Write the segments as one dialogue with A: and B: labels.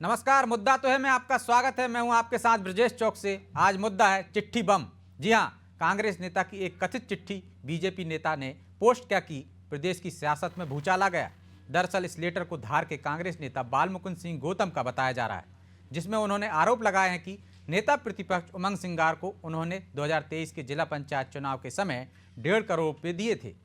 A: नमस्कार। मुद्दा तो है मैं आपका स्वागत है। मैं हूं आपके साथ ब्रजेश चौक से। आज मुद्दा है चिट्ठी बम। जी हां, कांग्रेस नेता की एक कथित चिट्ठी बीजेपी नेता ने पोस्ट क्या की, प्रदेश की सियासत में भूचाल आ गया। दरअसल इस लेटर को धार के कांग्रेस नेता बाल मुकुंद सिंह गौतम का बताया जा रहा है, जिसमें उन्होंने आरोप लगाए हैं कि नेता प्रतिपक्ष उमंग सिंगार को उन्होंने 2023 के जिला पंचायत चुनाव के समय 1.5 करोड़ रुपये दिए थे।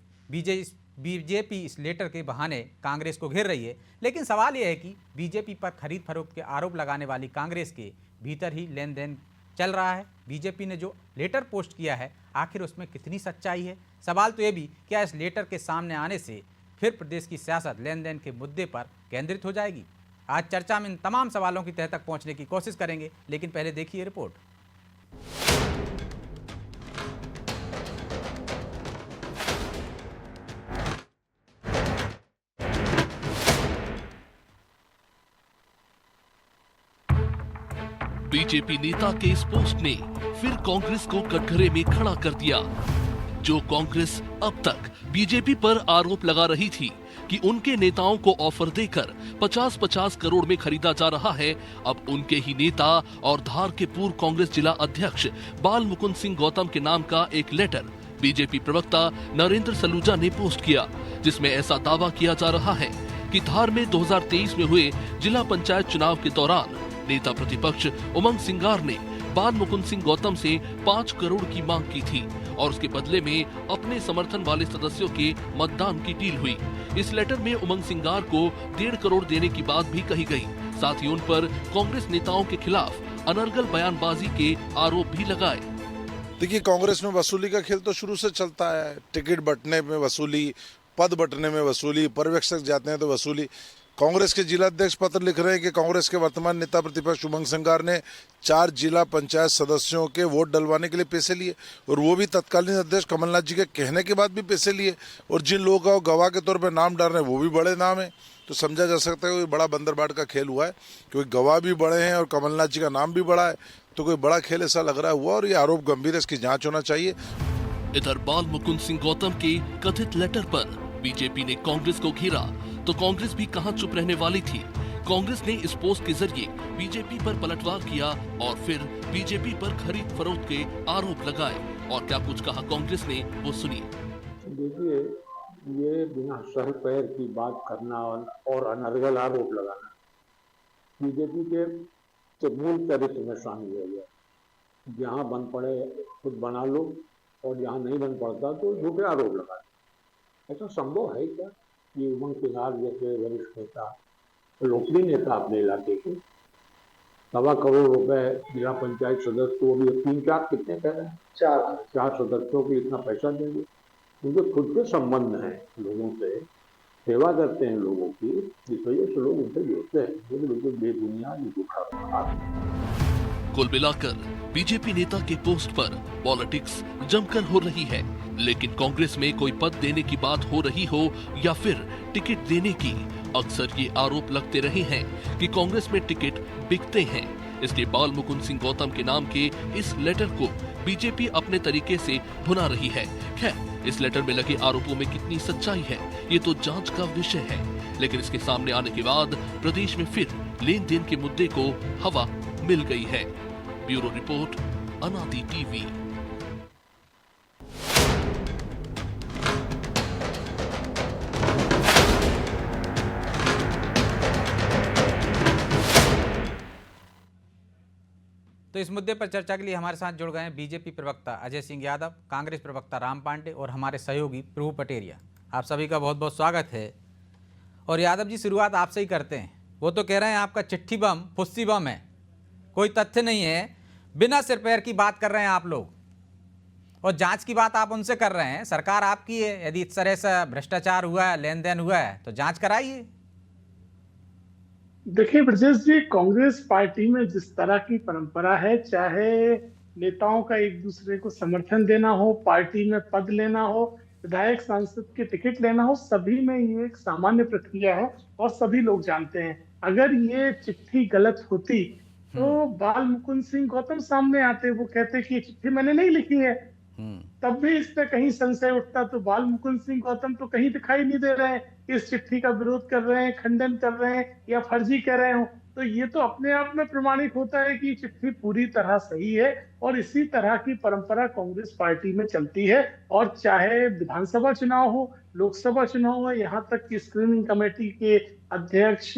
A: बीजेपी इस लेटर के बहाने कांग्रेस को घेर रही है, लेकिन सवाल यह है कि बीजेपी पर खरीद फरोख्त के आरोप लगाने वाली कांग्रेस के भीतर ही लेन देन चल रहा है। बीजेपी ने जो लेटर पोस्ट किया है, आखिर उसमें कितनी सच्चाई है? सवाल तो ये भी, क्या इस लेटर के सामने आने से फिर प्रदेश की सियासत लेन देन के मुद्दे पर केंद्रित हो जाएगी? आज चर्चा में इन तमाम सवालों की तह तक पहुंचने की कोशिश करेंगे, लेकिन पहले देखिए रिपोर्ट।
B: बीजेपी नेता के इस पोस्ट ने फिर कांग्रेस को कटघरे में खड़ा कर दिया। जो कांग्रेस अब तक बीजेपी पर आरोप लगा रही थी कि उनके नेताओं को ऑफर देकर 50-50 करोड़ में खरीदा जा रहा है, अब उनके ही नेता और धार के पूर्व कांग्रेस जिला अध्यक्ष बाल मुकुंद सिंह गौतम के नाम का एक लेटर बीजेपी प्रवक्ता नरेंद्र सलूजा ने पोस्ट किया, जिसमें ऐसा दावा किया जा रहा है कि धार में 2023 में हुए जिला पंचायत चुनाव के दौरान नेता प्रतिपक्ष उमंग सिंगार ने बाल मुकुंद सिंह गौतम से 5 करोड़ की मांग की थी और उसके बदले में अपने समर्थन वाले सदस्यों के मतदान की डील हुई। इस लेटर में उमंग सिंगार को 1.5 करोड़ देने की बात भी कही गई। साथ ही उन पर कांग्रेस नेताओं के खिलाफ अनर्गल बयानबाजी के आरोप भी लगाए।
C: देखिए, कांग्रेस में वसूली का खेल तो शुरू से चलता है। टिकट बंटने में वसूली, पद बंटने में वसूली, पर्यवेक्षक जाते हैं तो वसूली। कांग्रेस के जिला अध्यक्ष पत्र लिख रहे हैं कि कांग्रेस के वर्तमान नेता प्रतिपक्ष उमंग सिंगार ने 4 जिला पंचायत सदस्यों के वोट डलवाने के लिए पैसे लिए, और वो भी तत्कालीन अध्यक्ष कमलनाथ जी के कहने के बाद भी पैसे लिए। और जिन लोगों का गवाह के तौर पर नाम डाल रहे हैं वो भी बड़े नाम है। तो समझा जा सकता है कोई बड़ा बंदरबाट का खेल हुआ है, क्योंकि गवाह भी बड़े हैं और कमलनाथ जी का नाम भी बड़ा है। तो कोई बड़ा खेल ऐसा लग रहा हुआ, और ये आरोप गंभीर है, इसकी जाँच होना चाहिए।
B: इधर बाल मुकुंद सिंह गौतम के कथित लेटर पर बीजेपी ने कांग्रेस को घेरा, तो कांग्रेस भी कहां चुप रहने वाली थी। कांग्रेस ने इस पोस्ट के जरिए बीजेपी पर पलटवार किया और फिर बीजेपी पर खरीद फरोख्त के आरोप लगाए। और क्या कुछ कहा कांग्रेस ने, वो सुनिए।
D: देखिए, ये बिना सर पैर की बात करना और अनर्गल आरोप लगाना बीजेपी के मूल चरित्र में शामिल हो गया। जहाँ बन पड़े खुद बना लो, और जहाँ नहीं बन पड़ता तो झूठे आरोप लगा दो। ऐसा संभव है क्या कि उमंग सिंगार जैसे वरिष्ठ नेता, लोकप्रिय नेता अपने इलाके के, 1.25 करोड़ रुपए जिला पंचायत सदस्य को, भी 3-4 कितने कह रहे हैं, 4 सदस्यों को इतना पैसा देंगे? उनके खुद के संबंध हैं लोगों से, सेवा करते हैं लोगों की, इस वजह से लोग उनसे जुड़ते हैं। ये बिल्कुल बेबुनियाद झूठा।
B: कुल मिलाकर बीजेपी नेता के पोस्ट पर पॉलिटिक्स जमकर हो रही है, लेकिन कांग्रेस में कोई पद देने की बात हो रही हो या फिर टिकट देने की, अक्सर ये आरोप लगते रहे हैं कि कांग्रेस में टिकट बिकते हैं। इसलिए बाल मुकुंद सिंह गौतम के नाम के इस लेटर को बीजेपी अपने तरीके से भुना रही है। खैर, इस लेटर में लगे आरोपों में कितनी सच्चाई है, ये तो जांच का विषय है। लेकिन इसके सामने आने के बाद प्रदेश में फिर लेन देन के मुद्दे को हवा मिल गई है। ब्यूरो रिपोर्ट, अनादि टीवी।
A: तो इस मुद्दे पर चर्चा के लिए हमारे साथ जुड़ गए हैं बीजेपी प्रवक्ता अजय सिंह यादव, कांग्रेस प्रवक्ता राम पांडे और हमारे सहयोगी प्रभु पटेरिया। आप सभी का बहुत बहुत स्वागत है। और यादव जी, शुरुआत आपसे ही करते हैं। वो तो कह रहे हैं आपका चिट्ठी बम फुस्सी बम है, कोई तथ्य नहीं है, बिना सिर पैर की बात कर रहे हैं आप लोग, और जांच की बात आप उनसे कर रहे हैं। सरकार आपकी है, यदि इस तरह से भ्रष्टाचार हुआ है, लेन देन हुआ है, तो जांच कराइए।
E: देखिए ब्रजेश जी, कांग्रेस पार्टी में जिस तरह की परंपरा है, चाहे नेताओं का एक दूसरे को समर्थन देना हो, पार्टी में पद लेना हो, विधायक सांसद के टिकट लेना हो, सभी में ये एक सामान्य प्रक्रिया है और सभी लोग जानते हैं। अगर ये चिट्ठी गलत होती तो बाल मुकुंद सिंह गौतम सामने आते, वो कहते कि ये चिट्ठी मैंने नहीं लिखी है, तब भी इस पे कहीं संशय उठता। तो बाल मुकुंद सिंह गौतम तो कहीं दिखाई नहीं दे रहे हैं, इस चिट्ठी का विरोध कर रहे हैं, खंडन कर रहे हैं या फर्जी कह रहे हो। तो ये तो अपने आप में प्रमाणित होता है कि चिट्ठी पूरी तरह सही है और इसी तरह की परंपरा कांग्रेस पार्टी में चलती है। और चाहे विधानसभा चुनाव हो, लोकसभा चुनाव हो, यहाँ तक कि स्क्रीनिंग कमेटी के अध्यक्ष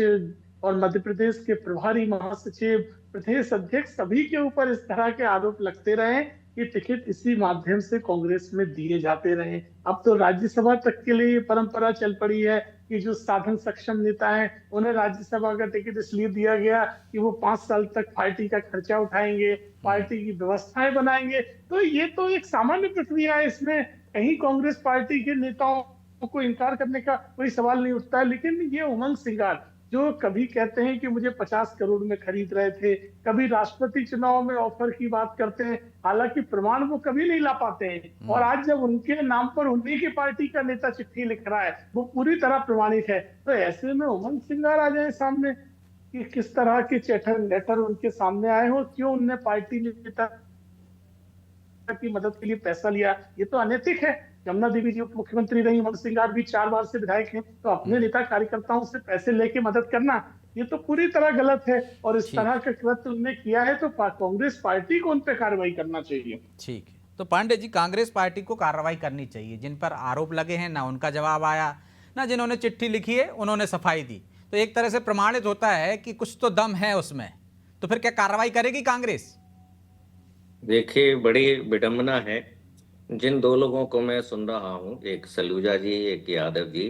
E: और मध्य प्रदेश के प्रभारी महासचिव, प्रदेश अध्यक्ष, सभी के ऊपर इस तरह के आरोप लगते रहे कि टिकट इसी माध्यम से कांग्रेस में दिए जाते रहे। अब तो राज्यसभा तक के लिए परंपरा चल पड़ी है कि जो साधन सक्षम नेता हैं उन्हें राज्यसभा का टिकट इसलिए दिया गया कि वो 5 साल तक पार्टी का खर्चा उठाएंगे, पार्टी की व्यवस्थाएं बनाएंगे। तो ये तो एक सामान्य प्रक्रिया है, इसमें कहीं कांग्रेस पार्टी के नेताओं को इनकार करने का कोई सवाल नहीं उठता है। लेकिन ये उमंग सिंगार जो कभी कहते हैं कि मुझे 50 करोड़ में खरीद रहे थे, कभी राष्ट्रपति चुनाव में ऑफर की बात करते हैं, हालांकि प्रमाण वो कभी नहीं ला पाते हैं। और आज जब उनके नाम पर उन्हीं की पार्टी का नेता चिट्ठी लिख रहा है, वो पूरी तरह प्रमाणित है। तो ऐसे में उमंग सिंगार आ जाए सामने कि किस तरह के चैटर लेटर उनके सामने आए हो, क्यों उनने पार्टी नेता की मदद के लिए पैसा लिया, ये तो अनैतिक है। यमुना देवी जी उप मुख्यमंत्री रही, उमंग सिंगार भी 4 बार से विधायक हैं, तो अपने नेता कार्यकर्ताओं से पैसे लेके मदद करना ये तो पूरी तरह गलत है। और इस तरह का कृत्य उन्होंने किया है तो कांग्रेस पार्टी को उन पे कार्रवाई करना चाहिए।
A: ठीक है, तो पांडे जी, कांग्रेस पार्टी को कार्रवाई करनी चाहिए। जिन पर आरोप लगे हैं ना उनका जवाब आया, ना जिन्होंने चिट्ठी लिखी है उन्होंने सफाई दी, तो एक तरह से प्रमाणित होता है कि कुछ तो दम है उसमें। तो फिर क्या कार्रवाई करेगी कांग्रेस?
F: देखिए, बड़ी विडंबना है। जिन 2 लोगों को मैं सुन रहा हूँ, एक सलूजा जी, एक यादव जी,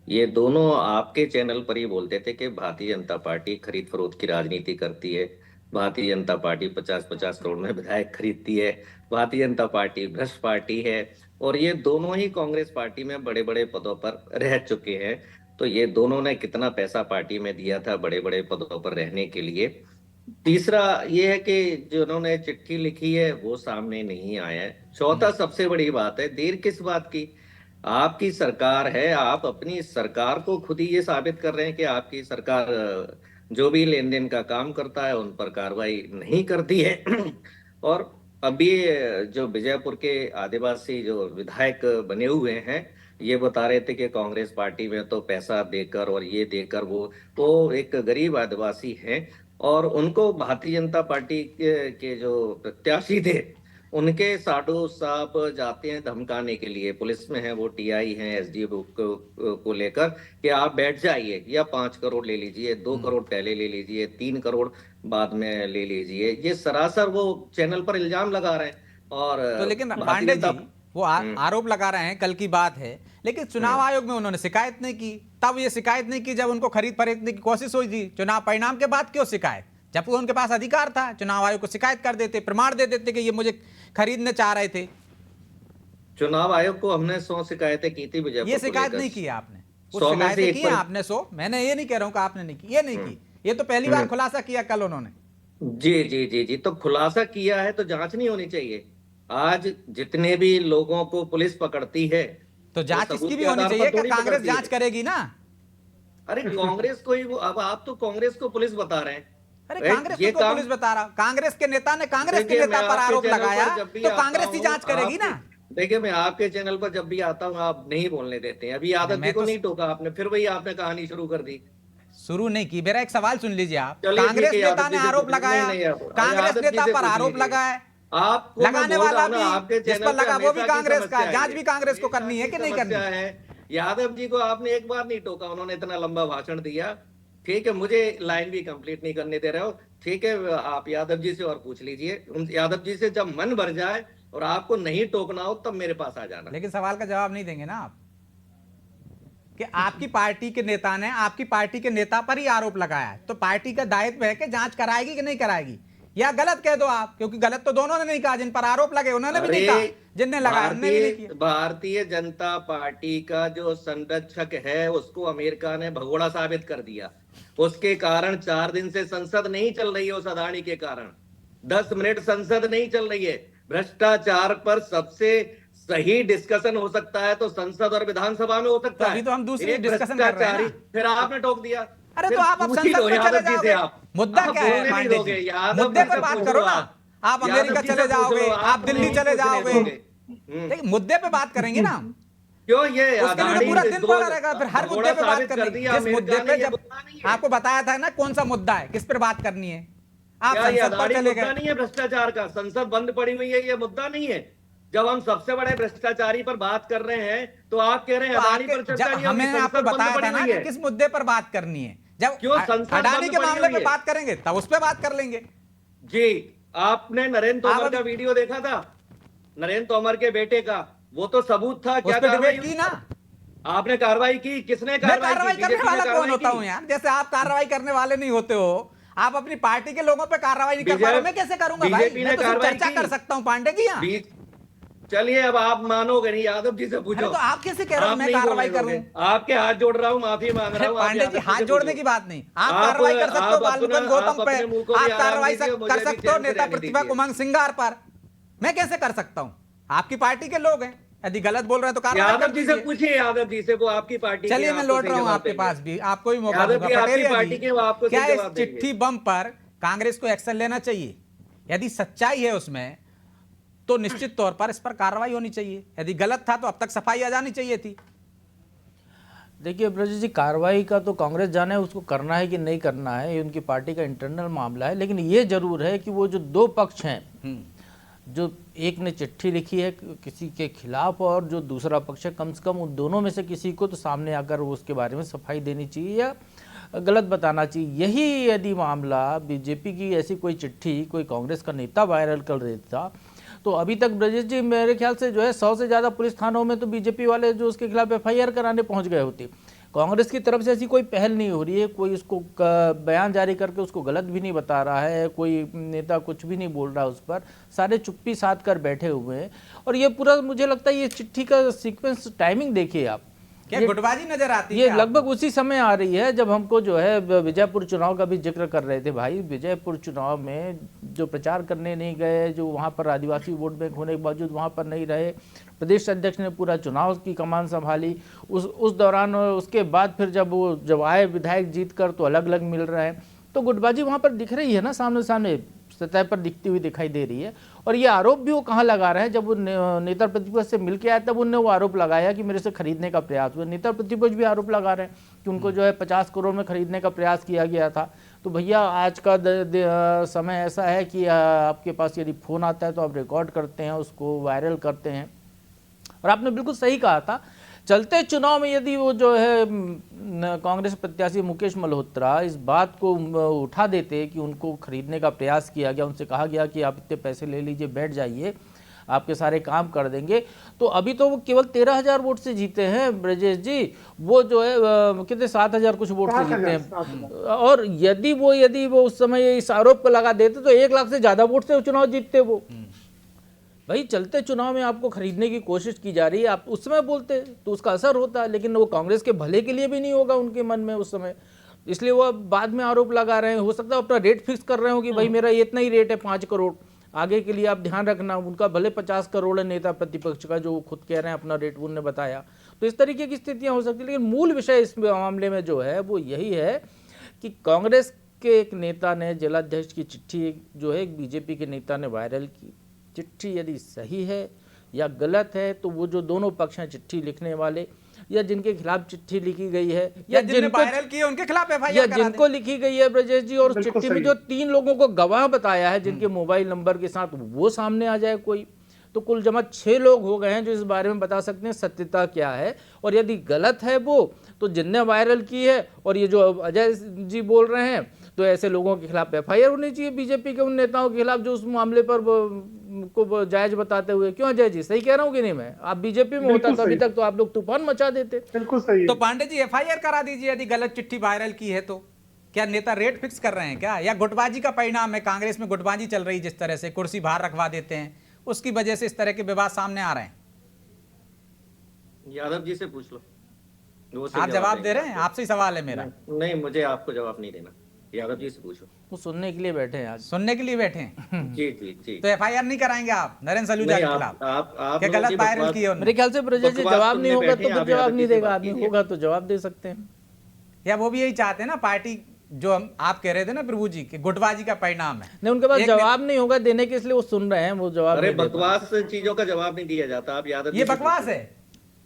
F: ये दोनों आपके चैनल पर ही बोलते थे कि भारतीय जनता पार्टी खरीद फरोख्त की राजनीति करती है, भारतीय जनता पार्टी 50-50 करोड़ में विधायक खरीदती है, भारतीय जनता पार्टी भ्रष्ट पार्टी है। और ये दोनों ही कांग्रेस पार्टी में बड़े बड़े पदों पर रह चुके हैं। तो ये दोनों ने कितना पैसा पार्टी में दिया था बड़े बड़े पदों पर रहने के लिए। तीसरा ये है कि जिन्होंने चिट्ठी लिखी है वो सामने नहीं आया है। चौथा सबसे बड़ी बात है, देर किस बात की? आपकी सरकार है, आप अपनी सरकार को खुद ही ये साबित कर रहे हैं कि आपकी सरकार जो भी लेन देन का काम करता है उन पर कार्रवाई नहीं करती है। और अभी जो विजयपुर के आदिवासी जो विधायक बने हुए हैं, ये बता रहे थे कि कांग्रेस पार्टी में तो पैसा देकर और ये देकर वो एक गरीब आदिवासी हैं और उनको भारतीय जनता पार्टी के जो प्रत्याशी थे उनके साधु साहब जाते हैं धमकाने के लिए, पुलिस में है, वो टीआई हैं, एसडीओ को लेकर कि आप बैठ जाइए या 5 करोड़ ले लीजिए, 2 करोड़ पहले ले लीजिए, 3 करोड़ बाद में ले लीजिए। ये सरासर वो चैनल पर इल्जाम लगा रहे हैं। और
A: तो लेकिन पांडे जी वो आरोप लगा रहे हैं, कल की बात है, लेकिन चुनाव आयोग में उन्होंने शिकायत नहीं की। तब ये शिकायत नहीं की जब उनको खरीद फरोख्त की कोशिश हुई थी। चुनाव परिणाम के बाद क्यों शिकायत? जब उनके पास अधिकार था, चुनाव आयोग को शिकायत कर देते, प्रमाण दे देते कि ये मुझे खरीदने चाह रहे थे।
F: चुनाव आयोग को हमने 100 शिकायतें की थी विजयपुर,
A: ये शिकायत नहीं की आपने?
F: 100 में से
A: की है आपने 100? मैंने ये नहीं कह रहा हूं कि आपने नहीं की, ये नहीं की, ये तो पहली बार खुलासा किया कल उन्होंने।
F: जी जी जी जी, तो खुलासा किया है तो जांच नहीं होनी चाहिए? आज जितने भी लोगों को पुलिस पकड़ती है
A: तो जांच इसकी भी होनी चाहिए कि कांग्रेस जांच करेगी ना?
F: अरे कांग्रेस को ही अब आप तो कांग्रेस को पुलिस बता रहे हैं।
A: अरे कांग्रेस को पुलिस बता रहा, कांग्रेस के नेता ने कांग्रेस के नेता पर आरोप लगाया तो कांग्रेस ही जांच करेगी ना?
F: देखिए, मैं आपके चैनल पर जब भी आता हूँ आप नहीं बोलने देते हैं। अभी यादव जी को नहीं टोका आपने, फिर वही आपने कहानी शुरू कर दी।
A: शुरू नहीं की, मेरा एक सवाल सुन लीजिए आप। कांग्रेस नेता ने आरोप लगाया, कांग्रेस नेता पर आरोप लगाया, आप लगाने वाला भी जिस पर लगा वो भी कांग्रेस का, जांच भी कांग्रेस को करनी है कि नहीं करनी है?
F: यादव जी को आपने एक बार नहीं टोका, उन्होंने इतना लंबा भाषण दिया। ठीक है, मुझे लाइन भी कंप्लीट नहीं करने दे रहे हो। ठीक है, आप यादव जी से और पूछ लीजिए। उन यादव जी से जब मन भर जाए और आपको नहीं टोकना हो तब मेरे पास आ जाना।
A: लेकिन सवाल का जवाब नहीं देंगे ना आप कि आपकी पार्टी के नेता ने आपकी पार्टी के नेता पर ही आरोप लगाया है, तो पार्टी का दायित्व है कि जांच कराएगी कि नहीं कराएगी? या गलत कह दो आप, क्योंकि गलत तो दोनों ने नहीं कहा, जिन पर आरोप लगे उन्होंने भी नहीं कहा, जिनने लगाया उन्होंने भी नहीं किया।
F: भारतीय जनता पार्टी का जो संरक्षक है उसको अमेरिका ने भगोड़ा साबित कर दिया। उसके कारण 4 दिन से संसद नहीं चल रही है। उस अदानी के कारण 10 मिनट संसद नहीं चल रही है। भ्रष्टाचार पर सबसे सही डिस्कशन हो सकता है तो संसद और विधानसभा में हो सकता है।
A: अभी तो हम दूसरी डिस्कशन कर रहे हैं ना।
F: फिर आपने टोक दिया।
A: अरे तो आप अब संसद में चले जाओगे। मुद्दा क्या है पांडे जी? मुद्दे पर बात करो ना। आप अमेरिका चले जाओगे, आप दिल्ली चले जाओगे, लेकिन मुद्दे पे बात करेंगे ना।
F: क्यों ये
A: उसके लिए तो
F: अदानी
A: पूरा दिन
F: दो
A: पड़ा रहेगा, फिर हर
F: भगोड़ा
A: मुद्दे पे बात
F: साबित कर
A: करनी।
F: दिया
A: जिस मुद्दे
F: अमेरिका
A: पे
F: ने, ये
A: जब
F: मुद्दा नहीं है।
A: आपको बताया था ना कौन सा मुद्दा है, किस पर बात करनी है, आप
F: क्या ये
A: संसद पर
F: अदानी
A: चले
F: मुद्दा
A: गए।
F: नहीं है भ्रष्टाचार का? संसद बंद पड़ी हुई है, ये मुद्दा नहीं है। जब हम सबसे बड़े भ्रष्टाचारी पर बात कर रहे हैं तो आप कह रहे हैं
A: तो
F: अदानी
A: आके-
F: पर चर्चा
A: जब
F: नहीं होगी,
A: हमें आपको
F: संसद बंद
A: बताया
F: पड़ी
A: था ना
F: हुई
A: कि
F: है।
A: किस मुद्दे पर बात करनी है, जब
F: क्यों संसद
A: अडानी
F: बंद
A: के
F: पड़ी
A: मामले
F: हुई
A: पे
F: है?
A: बात करेंगे तब उस पर बात कर लेंगे।
F: जी, आपने नरेंद्र
A: आप
F: तोमर
A: अभी-
F: का वीडियो देखा था? नरेंद्र तोमर के बेटे का, वो तो सबूत था।
A: उस
F: क्या
A: पर
F: कार्रवाई
A: डिबेट की
F: हुई?
A: ना।
F: आपने कार्रवाई की? किसने
A: मैं
F: कार्रवाई
A: कार्रवाई
F: की?
A: करने
F: बीजेपी ने
A: वाला कौन
F: कार्रवाई
A: होता
F: की?
A: हूं यार? जैसे आप कार्रवाई करने वाले नहीं होते हो, आप अपनी पार्टी के लोगों पे कार्रवाई नहीं कर पा रहे हो, मैं कैसे करूंगा भाई?
F: बीजेपी ने
A: मैं तो सिर्फ
F: कार्रवाई
A: चर्चा
F: की।
A: कर सकता हूं पांडे जी। यहाँ
F: चलिए, अब आप मानोगे नहीं, यादव जी से पूछो।
A: अरे तो आप कैसे कह रहे हो
F: आप
A: मैं
F: नहीं
A: कार्रवाई
F: बोलने
A: करूं?
F: दोगे। आपके हाथ जोड़ रहा हूं, माफी मांग रहा
A: अरे
F: हूं। आप
A: पांडे जी,
F: यादव
A: हाथ
F: से
A: जोड़ने
F: पूछो।
A: की बात नहीं, आप कार्रवाई कर सकते हो बालमुकुंद गौतम पे,
F: अपने मुल्कों
A: आप
F: की आराम
A: कार्रवाई
F: दीजिए, मुझे
A: कर
F: भी
A: सकते हो
F: चैन से
A: नेता
F: रहने
A: प्रतिभा
F: दीजिए।
A: उमंग सिंगार पर। मैं कैसे कर सकता हूं? आपकी पार्टी के लोग हैं, यदि गलत बोल रहे हैं तो कार्रवाई कर
F: यादव जी से
A: दीजिए।
F: पूछिए, यादव जी से, वो आपकी पार्टी के,
A: चलिए मैं
F: आपको
A: लौट
F: सही
A: रहा हूं
F: जवाब
A: आपके
F: देंगे।
A: पास भी, आपको भी मौका
F: यादव
A: दूंगा।
F: जी आपकी
A: पटेलिया
F: पार्टी के, वो आपको
A: क्या
F: सही
A: इस
F: जवाब देंगे।
A: चिट्ठी बम पर कांग्रेस को एक्शन लेना चाहिए? यदि सच्चाई है उसमें तो निश्चित तौर पर इस पर कार्रवाई होनी चाहिए, यदि गलत था तो अब तक सफाई आ जानी चाहिए थी।
G: देखिए ब्रजेश जी, कार्रवाई का तो कांग्रेस जाने उसको करना है कि नहीं करना है, ये उनकी पार्टी का इंटरनल मामला है। लेकिन ये जरूर है कि वो जो दो पक्ष हैं, जो एक ने चिट्ठी लिखी है किसी के खिलाफ और जो दूसरा पक्ष है, कम से कम उन दोनों में से किसी को तो सामने आकर उसके बारे में सफाई देनी चाहिए या गलत बताना चाहिए। यही यदि मामला बीजेपी की ऐसी कोई चिट्ठी कोई कांग्रेस का नेता वायरल कर देता तो अभी तक ब्रजेश जी मेरे ख्याल से जो है 100 से ज़्यादा पुलिस थानों में तो बीजेपी वाले जो उसके खिलाफ एफआईआर कराने पहुंच गए होते। कांग्रेस की तरफ से ऐसी कोई पहल नहीं हो रही है, कोई उसको बयान जारी करके उसको गलत भी नहीं बता रहा है, कोई नेता कुछ भी नहीं बोल रहा उस पर, सारे चुप्पी साध कर बैठे हुए हैं। और ये पूरा मुझे लगता है ये चिट्ठी का सीक्वेंस टाइमिंग देखिए आप,
A: क्या गुटबाजी नजर आती है?
G: ये
A: क्या
G: लगभग उसी समय आ रही है जब हमको जो है विजयपुर चुनाव का भी जिक्र कर रहे थे भाई। विजयपुर चुनाव में जो प्रचार करने नहीं गए, जो वहाँ पर आदिवासी वोट बैंक होने के बावजूद वहाँ पर नहीं रहे, प्रदेश अध्यक्ष ने पूरा चुनाव की कमान संभाली। उस दौरान उसके बाद फिर जब आए विधायक जीत कर तो अलग अलग मिल रहे हैं, तो गुटबाजी वहाँ पर दिख रही है ना, सामने सामने सतह पर दिखती हुई दिखाई दे रही है। और ये आरोप भी वो कहाँ लगा रहे हैं? जब वो नेता प्रतिपक्ष से मिलके आया तब उनने वो आरोप लगाया कि मेरे से खरीदने का प्रयास हुआ। नेता प्रतिपक्ष भी आरोप लगा रहे हैं कि उनको जो है 50 करोड़ में खरीदने का प्रयास किया गया था। तो भैया आज का समय ऐसा है कि आपके पास यदि फ़ोन आता है तो आप रिकॉर्ड करते हैं, उसको वायरल करते हैं। और आपने बिल्कुल सही कहा था, चलते चुनाव में यदि वो जो है कांग्रेस प्रत्याशी मुकेश मल्होत्रा इस बात को उठा देते कि उनको खरीदने का प्रयास किया गया, उनसे कहा गया कि आप इतने पैसे ले लीजिए, बैठ जाइए, आपके सारे काम कर देंगे, तो अभी तो वो केवल 13,000 वोट से जीते हैं ब्रजेश जी। वो जो है कितने 7,000 कुछ वोट से जीते हैं। और यदि वो उस समय इस आरोप को लगा देते तो 1 लाख से ज़्यादा वोट से चुनाव जीतते वो। भाई चलते चुनाव में आपको खरीदने की कोशिश की जा रही है, आप उस समय बोलते तो उसका असर होता, लेकिन वो कांग्रेस के भले के लिए भी नहीं होगा उनके मन में उस समय, इसलिए वो बाद में आरोप लगा रहे हैं। हो सकता है अपना रेट फिक्स कर रहे हो कि भाई मेरा इतना ही रेट है 5 करोड़, आगे के लिए आप ध्यान रखना। उनका भले 50 करोड़ है नेता प्रतिपक्ष का, जो खुद कह रहे हैं अपना रेट उन्होंने बताया, तो इस तरीके की स्थितियां हो सकती है। लेकिन मूल विषय इस मामले में जो है वो यही है कि कांग्रेस के एक नेता ने, जिलाध्यक्ष की चिट्ठी जो है एक बीजेपी के नेता ने वायरल की। चिट्ठी यदि सही है या गलत है तो वो जो दोनों पक्ष हैं, चिट्ठी लिखने वाले या जिनके खिलाफ चिट्ठी लिखी गई है या जिनको
A: वायरल की है उनके खिलाफ
G: या
A: एफआईआर करा
G: जिनको लिखी गई है ब्रजेश जी, और उस
E: बिल्कुल
G: चिट्ठी में
E: सही।
G: जो 3 लोगों को गवाह बताया है जिनके मोबाइल नंबर के साथ, वो सामने आ जाए कोई, तो कुल जमा 6 लोग हो गए हैं जो इस बारे में बता सकते हैं सत्यता क्या है। और यदि गलत है वो, तो जिनने वायरल की है और ये जो अजय जी बोल रहे हैं, तो ऐसे लोगों के खिलाफ एफआईआर होनी चाहिए बीजेपी के उन नेताओं के खिलाफ जो उस मामले पर को जायज बताते हुए। क्यों अजय जी, सही कह रहा हूँ कि नहीं? मैं आप बीजेपी में होता तो अभी तक तो आप लोग तूफान मचा देते।
E: बिल्कुल सही है।
A: तो पांडे जी एफआईआर करा दीजिए यदि गलत चिट्ठी वायरल की है तो। क्या नेता रेट फिक्स कर रहे हैं क्या, या गुटबाजी का परिणाम है? कांग्रेस में गुटबाजी चल रही, जिस तरह से कुर्सी बाहर रखवा देते हैं, उसकी वजह से इस तरह के विवाद सामने आ रहे हैं।
F: यादव जी से पूछ लो, वो
A: आप जवाब दे रहे हैं, आपसे ही सवाल है मेरा।
F: नहीं, मुझे आपको जवाब नहीं देना, यादव जी से पूछो।
G: वो सुनने के लिए बैठे हैं आज।
A: सुनने के लिए बैठे हैं।
F: जी जी जी।
A: तो एफआईआर नहीं कराएंगे आप नरेंद्र सलूजा के खिलाफ? क्या
F: लोगों
A: गलत
F: की
A: वायरल
F: बकवास-
A: की है उन्होंने?
G: मेरे ख्याल से ब्रजेश जी
F: बकवास
G: जवाब नहीं
F: सुनने
G: होगा
F: बैठे
G: तो
F: हैं,
G: फिर
F: आप
G: जवाब
F: यादव
G: नहीं
F: जी से
G: देगा
F: बात
G: आदमी,
F: कीजिए।
G: होगा तो जवाब दे सकते हैं।
A: या वो भी यही चाहते हैं ना, पार्टी जो आप कह रहे थे ना प्रभु जी कि गुटबाजी का परिणाम है।
G: नहीं, उनके पास
A: एक
G: जवाब नहीं होगा देने के, इसलिए वो सुन रहे हैं, वो जवाब
F: अरे
G: नहीं दे पा रहे।
F: बकवास चीजों का जवाब नहीं दिया जाता। आप यादव जी
A: ये
F: से
A: बकवास
F: पूछो।
A: है।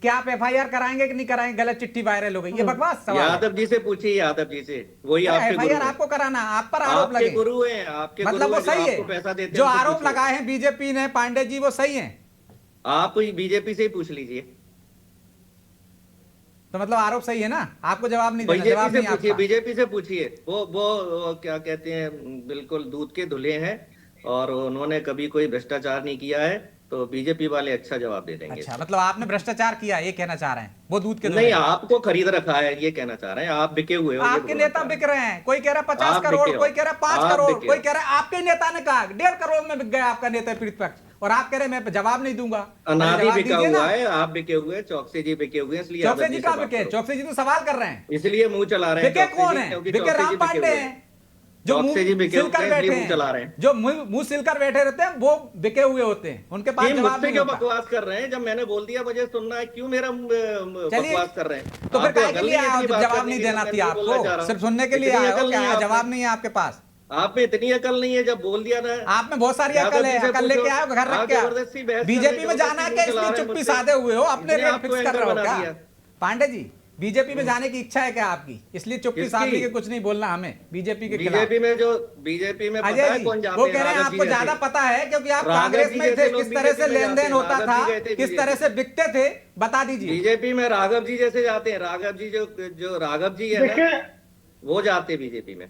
A: क्या आप एफआईआर कराएंगे कि नहीं कराएंगे? गलत चिट्ठी वायरल हो गई, ये बकवास सवाल है।
F: यादव जी से पूछिए, यादव जी से, वही आपके गुरु
A: एफआईआर
F: हैं।
A: आपको कराना, आप पर आरोप
F: आपके
A: लगे,
F: गुरु हैं, आपके
A: मतलब
F: गुरु
A: वो
F: हैं, जो
A: सही
F: आपको पैसा
A: है?
F: देते हैं
A: जो
F: उनसे
A: आरोप
F: पूछिए।
A: लगाए हैं बीजेपी ने पांडे जी, वो सही है?
F: आप बीजेपी से ही पूछ लीजिए,
A: तो मतलब आरोप सही है ना? आपको जवाब नहीं देना,
F: बीजेपी
A: जवाब
F: से
A: नहीं
F: पूछिए,
A: आपका।
F: बीजेपी से पूछिए। वो क्या कहते हैं, बिल्कुल दूध के धुले हैं, और उन्होंने कभी कोई भ्रष्टाचार नहीं किया है, तो बीजेपी वाले अच्छा जवाब दे देंगे
A: अच्छा,
F: इसका।
A: मतलब आपने भ्रष्टाचार किया, ये कहना चाह रहे हैं? वो दूध के धुले
F: नहीं,
A: हैं।
F: आपको खरीद रखा है ये कहना चाह रहे हैं, आप बिके हुए हो ये
A: आपके
F: बोलना
A: नेता
F: चाह रहे
A: बिक
F: हैं।
A: रहे हैं, कोई कह रहा है 50
F: आप
A: करोड़,
F: बिके हो,
A: कोई कह रहा है 5
F: आप
A: करोड़,
F: बिके
A: कोई
F: हो।
A: कह रहा है आपके नेता ने कहा 1.5 करोड़ में बिक गया आपका नेता प्रतिपक्ष, और आप कह रहे हैं मैं जवाब नहीं दूंगा। पहले
F: अनादि
A: जवाब
F: बिका
A: दीजिए ना।
F: हुआ है, आप बिके हुए हैं, चौकसी जी बिके हुए हैं, इसलिए
A: चौकसे
F: यादव
A: जी
F: जी से
A: कहाँ
F: बात
A: बिके?
F: करो।
A: चौकसे जी तो सवाल कर रहे हैं।
F: इसलिए मुंह चला रहे हैं
A: बिके
F: चौकसी
A: कौन
F: जी,
A: है?
F: क्योंकि
A: बिके
F: चौकसी
A: राम
F: जी बिके
A: पांडे
F: हुए
A: हैं,
F: हैं।
A: जो
F: चौकसी जी
A: मुंह
F: बिके हुए
A: सिलकर
F: हैं,
A: बैठे
F: इसलिए मुंह चला रहे
A: हैं,
F: हैं।
A: जो मुंह सिलकर बैठे रहते हैं, वो बिके हुए होते हैं, उनके पास
F: ये
A: जवाब
F: मुझसे
A: नहीं
F: क्यों
A: होता।
F: बकवास कर रहे हैं? जब मैंने बोल दिया मुझे सुनना है, क्यों मेरा
A: चलिए,
F: बकवास कर रहे हैं?
A: तो फिर
F: आपको
A: काहे के
F: अकल
A: लिए
F: नहीं है
A: आए हो
F: इतनी
A: जब
F: बात
A: जवाब
F: करने
A: नहीं
F: की,
A: देना
F: मैं
A: थी
F: नहीं बोलना चाह
A: आपको?
F: रहा हूं।
A: सिर्फ सुनने के लिए
F: इतनी
A: आए हो
F: अकल
A: क्या?
F: नहीं है आप
A: जवाब
F: में।
A: नहीं है आपके पास?
F: आप में इतनी अकल नहीं है, जब बोल दिया ना।
A: आप में बहुत सारी
F: यादव
A: अकल
F: जी
A: है,
F: से
A: अकल
F: पूछो,
A: लेके आओ, घर रख
F: आप
A: के आओ।
F: जबरदस्ती बहस कर रहे हैं,
A: बीजेपी में जाना है क्या?
F: जबरदस्ती
A: इसलिए
F: मुंह चला
A: चुप्पी
F: रहे हैं
A: साधे हुए हो, अपने
F: इसने
A: रेट
F: आपको
A: फिक्स कर
F: एंकर
A: रहे हो
F: बना
A: क्या?
F: दिया।
A: पांडे जी, बीजेपी में जाने की इच्छा है क्या आपकी? इसलिए चुप्पी
F: किसकी?
A: साध ली कि कुछ नहीं बोलना हमें बीजेपी के खिलाफ।
F: बीजेपी में पता
A: अजय
F: है
A: जी,
F: कौन
A: वो
F: जाते हैं?
A: कह रहे हैं
F: राघव जी
A: आपको
F: जैसे।
A: ज्यादा पता है क्योंकि आप
F: राघव
A: कांग्रेस
F: जी
A: में
F: जैसे
A: थे,
F: लोग
A: किस तरह से
F: बीजेपी में
A: लेन
F: जाते
A: देन
F: हैं।
A: होता
F: राघव
A: था,
F: जी गए थे
A: किस
F: बीजेपी
A: तरह से बिकते थे, बता दीजिए।
F: बीजेपी में राघव जी जैसे जाते हैं। राघव जी जो राघव जी है ना,
E: देखिए
F: वो जाते हैं बीजेपी में।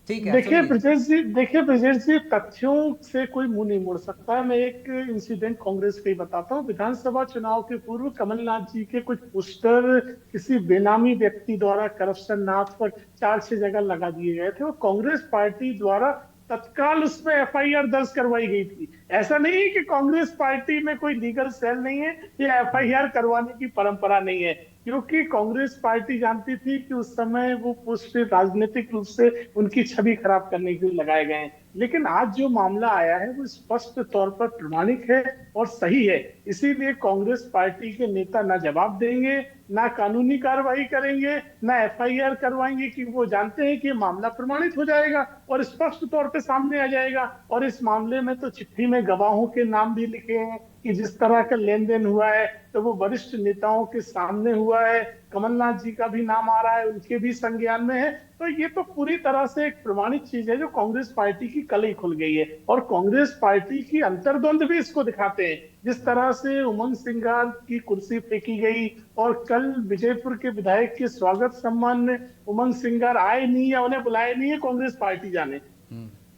A: ठीक है,
E: देखिए
A: सुन लीजिए।
E: ब्रजेश जी, तथ्यों से कोई मुंह नहीं मोड़ सकता है। मैं एक इंसिडेंट कांग्रेस का ही बताता हूँ। विधानसभा चुनाव के पूर्व कमलनाथ जी के कुछ पोस्टर किसी बेनामी व्यक्ति द्वारा करप्शन नाथ पर 4-6 जगह लगा दिए गए थे, और कांग्रेस पार्टी द्वारा तत्काल उसमें एफआईआर दर्ज करवाई गई थी। ऐसा नहीं है कि कांग्रेस पार्टी में कोई लीगल सेल नहीं है या एफआईआर करवाने की परंपरा नहीं है, क्योंकि कांग्रेस पार्टी जानती थी कि उस समय वो पोस्टर राजनीतिक रूप से उनकी छवि खराब करने के लिए लगाए गए हैं। लेकिन आज जो मामला आया है वो स्पष्ट तौर पर प्रमाणिक है और सही है। इसीलिए कांग्रेस पार्टी के नेता ना जवाब देंगे, ना कानूनी कार्रवाई करेंगे, ना एफआईआर करवाएंगे, कि वो जानते हैं कि ये मामला प्रमाणित हो जाएगा और स्पष्ट तौर पे सामने आ जाएगा। और इस मामले में तो चिट्ठी में गवाहों के नाम भी लिखे हैं कि जिस तरह का लेन देन हुआ है तो वो वरिष्ठ नेताओं के सामने हुआ है। कमलनाथ जी का भी नाम आ रहा है, उनके भी संज्ञान में है। तो ये तो पूरी तरह से एक प्रमाणित चीज है जो कांग्रेस पार्टी की कल ही खुल गई है, और कांग्रेस पार्टी की अंतर्द्वंद भी इसको दिखाते हैं। जिस तरह से उमंग सिंगार की कुर्सी फेंकी गई, और कल विजयपुर के विधायक के स्वागत सम्मान में उमंग सिंगार आए नहीं या उन्हें बुलाए नहीं है, कांग्रेस पार्टी जाने,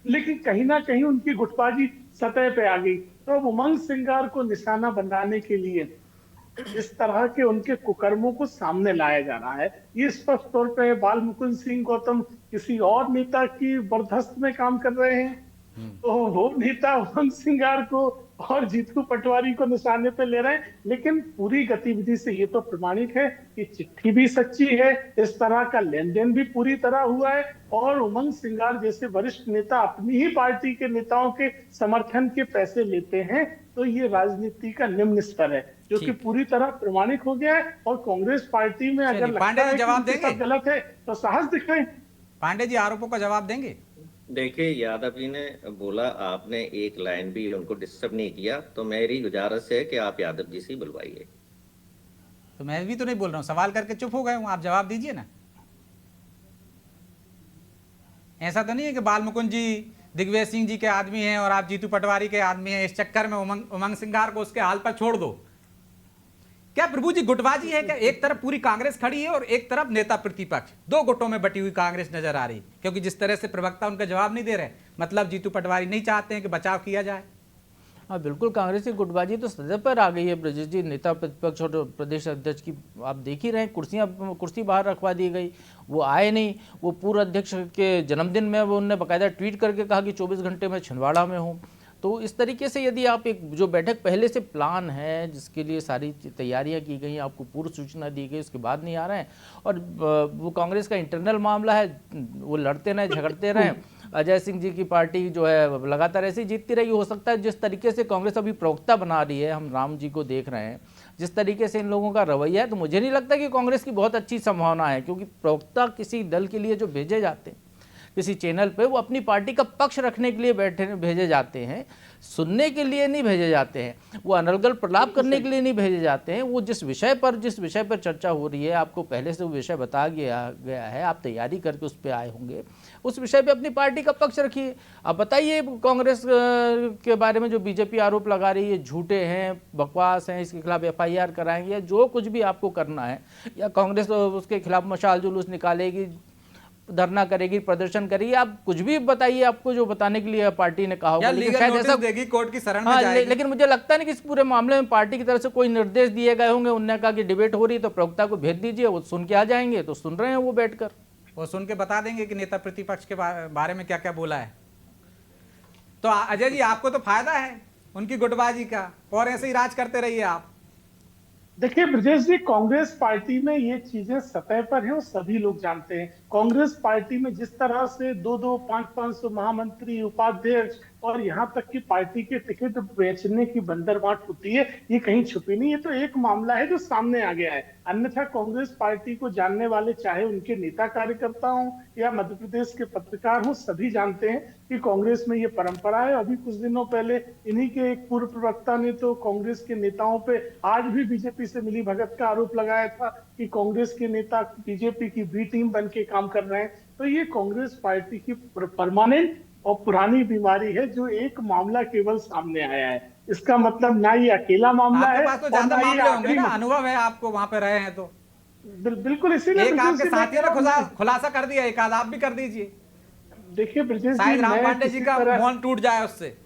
E: लेकिन कहीं ना कहीं उनकी गुटबाजी सतह पे आ गई। तो अब उमंग सिंगार को निशाना बनाने के लिए इस तरह के उनके कुकर्मों को सामने लाया जा रहा है। ये स्पष्ट तौर पे बाल मुकुंद सिंह गौतम किसी और नेता की बर्दस्त में काम कर रहे हैं, तो वो नेता उमंग सिंगार को और जीतू पटवारी को निशाने पे ले रहे हैं। लेकिन पूरी गतिविधि से ये तो प्रमाणित है कि चिट्ठी भी सच्ची है, इस तरह का लेन देन भी पूरी तरह हुआ है, और उमंग सिंगार जैसे वरिष्ठ नेता अपनी ही पार्टी के नेताओं के समर्थन के पैसे लेते हैं। तो ये राजनीति का निम्न स्तर है जो कि पूरी तरह प्रमाणित हो गया है। और कांग्रेस पार्टी में अगर लगता
A: पांडे जी
E: है कि
A: जवाब
E: उनके
A: देंगे?
E: साथ गलत है तो साहस दिखाएं।
A: पांडे जी आरोपों का जवाब देंगे?
F: देखिए, यादव जी ने बोला, आपने एक लाइन भी उनको डिस्टर्ब नहीं किया, तो मेरी गुजारिश है कि आप यादव जी से बुलवाइए।
A: तो मैं भी तो नहीं बोल रहा हूँ, सवाल करके चुप हो गए हूँ, आप जवाब दीजिए ना। ऐसा तो नहीं है कि बाल मुकुंद जी दिग्विजय सिंह जी के आदमी हैं और आप जीतू पटवारी के आदमी हैं, इस चक्कर में उमंग सिंगार को उसके हाल पर छोड़ दो। क्या प्रभु जी गुटबाजी है क्या? एक तरफ पूरी कांग्रेस खड़ी है और एक तरफ नेता प्रतिपक्ष, दो गुटों में बटी हुई कांग्रेस नजर आ रही, क्योंकि जिस तरह से प्रवक्ता उनका जवाब नहीं दे रहे, मतलब जीतू पटवारी नहीं चाहते हैं कि बचाव किया जाए।
G: हाँ बिल्कुल, कांग्रेस की गुटबाजी तो सतह पर आ गई है ब्रजेश जी। नेता प्रतिपक्ष और प्रदेश अध्यक्ष की आप देख ही रहे हैं, कुर्सी बाहर रखवा दी गई, वो आए नहीं। वो पूर्व अध्यक्ष के जन्मदिन में वो उन्होंने बाकायदा ट्वीट करके कहा कि 24 घंटे में छिंदवाड़ा में हूँ। तो इस तरीके से यदि आप एक जो बैठक पहले से प्लान है, जिसके लिए सारी तैयारियां की गई, आपको पूर्व सूचना दी गई, उसके बाद नहीं आ रहे हैं, और वो कांग्रेस का इंटरनल मामला है, वो लड़ते रहें, झगड़ते रहें। अजय सिंह जी की पार्टी जो है लगातार ऐसे ही जीतती रही। हो सकता है जिस तरीके से कांग्रेस अभी प्रवक्ता बना रही है, हम राम जी को देख रहे हैं, जिस तरीके से इन लोगों का रवैया है, तो मुझे नहीं लगता कि कांग्रेस की बहुत अच्छी संभावना है, क्योंकि प्रवक्ता किसी दल के लिए जो भेजे जाते हैं, किसी चैनल पे, वो अपनी पार्टी का पक्ष रखने के लिए भेजे जाते हैं, सुनने के लिए नहीं भेजे जाते हैं, वो अनर्गल प्रलाप करने के लिए नहीं भेजे जाते हैं। वो जिस विषय पर चर्चा हो रही है, आपको पहले से वो विषय बताया गया है, आप तैयारी करके उस पर आए होंगे, उस विषय पे अपनी पार्टी का पक्ष रखिए। अब बताइए कांग्रेस के बारे में जो बीजेपी आरोप लगा रही है, झूठे हैं, बकवास हैं, इसके खिलाफ FIR कराएंगे या जो कुछ भी आपको करना है, या कांग्रेस उसके खिलाफ मशाल जुलूस निकालेगी, धरना करेगी, प्रदर्शन करेगी, आप कुछ भी बताइए, आपको जो बताने के लिए पार्टी ने कहा होगा, लेकिन शायद ऐसा
A: देगी, कोर्ट की शरण में
G: हाँ,
A: जाएगी।
G: लेकिन मुझे लगता नहीं कि इस पूरे मामले में पार्टी की तरफ से कोई निर्देश दिए गए होंगे। उन्होंने कहा कि डिबेट हो रही है तो प्रवक्ता को भेज दीजिए, वो सुन के आ जाएंगे, तो सुन रहे हैं वो बैठकर,
A: वो सुन के बता देंगे कि नेता प्रतिपक्ष के बारे में क्या क्या बोला है। तो अजय जी, आपको तो फायदा है उनकी गुटबाजी का, और ऐसे ही राज करते रहिए आप।
E: देखिए ब्रजेश जी, कांग्रेस पार्टी में ये चीजें सतह पर है और सभी लोग जानते हैं। कांग्रेस पार्टी में जिस तरह से 2-2, 500 महामंत्री, उपाध्यक्ष और यहाँ तक कि पार्टी के टिकट बेचने की बंदरबाट होती है, ये कहीं छुपी नहीं। ये तो एक मामला है जो सामने आ गया है। अन्यथा कांग्रेस पार्टी को जानने वाले, चाहे उनके नेता कार्यकर्ता हों या मध्य प्रदेश के पत्रकार हों, सभी जानते हैं कि कांग्रेस में ये परंपरा है। अभी कुछ दिनों पहले इन्हीं के एक पूर्व प्रवक्ता ने तो कांग्रेस के नेताओं पे आज भी बीजेपी से मिली भगत का आरोप लगाया था कि कांग्रेस के नेता बीजेपी की बी टीम बन के काम कर रहे हैं। तो ये कांग्रेस पार्टी की परमानेंट और पुरानी बीमारी है, जो एक मामला केवल सामने आया है। इसका मतलब ना ये अकेला मामला है,
A: आपके पास तो ज्यादा मामले होंगे ना, अनुभव है आपको, वहां पे रहे हैं तो।
E: बिल्कुल, इसीलिए
A: एक आपके साथियों ने खुलासा कर दिया, एक आध आप भी कर दीजिए।
E: देखिए ब्रजेश
A: शायद
E: जी,
A: राम पांडे जी का मौन टूट जाए उससे।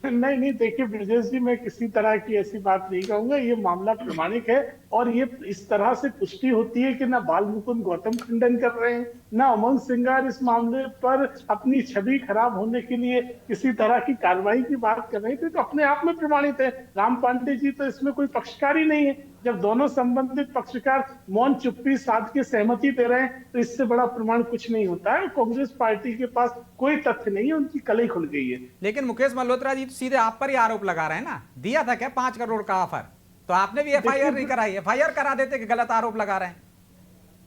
E: नहीं, देखिए ब्रजेश जी, मैं किसी तरह की ऐसी बात नहीं कहूंगा। ये मामला प्रमाणिक है और ये इस तरह से पुष्टि होती है कि ना बाल मुकुंद गौतम खंडन कर रहे हैं, ना उमंग सिंगार इस मामले पर अपनी छवि खराब होने के लिए किसी तरह की कार्रवाई की बात कर रहे थे, तो अपने आप में प्रमाणित है। राम पांडे जी तो इसमें कोई पक्षकार ही नहीं है। जब दोनों संबंधित पक्षकार मौन चुप्पी साध के सहमति दे रहे हैं, तो इससे बड़ा प्रमाण कुछ नहीं होता है। कांग्रेस पार्टी के पास कोई तथ्य नहीं है, उनकी कलई खुल गई है।
A: लेकिन मुकेश मल्होत्रा जी तो सीधे आप पर ही आरोप लगा रहे हैं ना, दिया था क्या 5 करोड़ का ऑफर? तो आपने भी FIR नहीं कराई, FIR करा देते कि गलत आरोप लगा रहे हैं।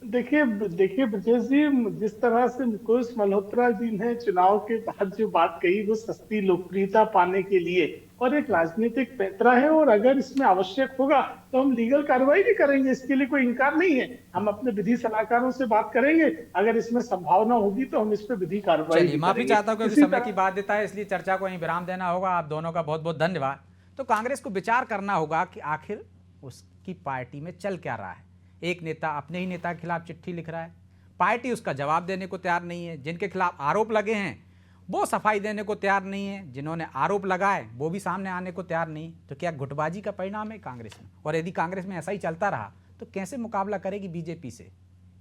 E: देखिए ब्रजेश जी, जिस तरह से मुकेश मल्होत्रा जी ने चुनाव के बाद जो बात कही, वो सस्ती लोकप्रियता पाने के लिए और एक राजनीतिक पैंतरा है, और अगर इसमें आवश्यक होगा तो हम लीगल कार्रवाई भी करेंगे, इसके लिए कोई इनकार नहीं है। हम अपने विधि सलाहकारों से बात करेंगे, अगर इसमें संभावना होगी तो हम इस पर विधि कार्रवाई भी करेंगे।
A: माफी चाहता हूँ क्योंकि समय की बात देता है, इसलिए चर्चा को यहीं विराम देना होगा। आप दोनों का बहुत बहुत धन्यवाद। तो कांग्रेस को विचार करना होगा कि आखिर उसकी पार्टी में चल क्या रहा है। एक नेता अपने ही नेता के खिलाफ चिट्ठी लिख रहा है, पार्टी उसका जवाब देने को तैयार नहीं है। जिनके खिलाफ आरोप लगे हैं वो सफाई देने को तैयार नहीं है, जिन्होंने आरोप लगाए वो भी सामने आने को तैयार नहीं। तो क्या गुटबाजी का परिणाम है कांग्रेस में? और यदि कांग्रेस में ऐसा ही चलता रहा तो कैसे मुकाबला करेगी बीजेपी से?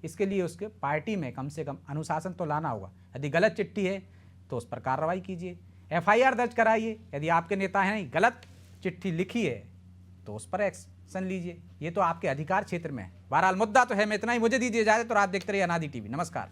A: इसके लिए उसके पार्टी में कम से कम अनुशासन तो लाना होगा। यदि गलत चिट्ठी है तो उस पर कार्रवाई कीजिए, FIR दर्ज कराइए। यदि आपके नेता हैं गलत चिट्ठी लिखी है तो उस पर एक्शन लीजिए, ये तो आपके अधिकार क्षेत्र में है। बहरहाल मुद्दा तो है। मैं इतना ही, मुझे दीजिए इजाजत और आप देखते रहिए अनादि TV। नमस्कार।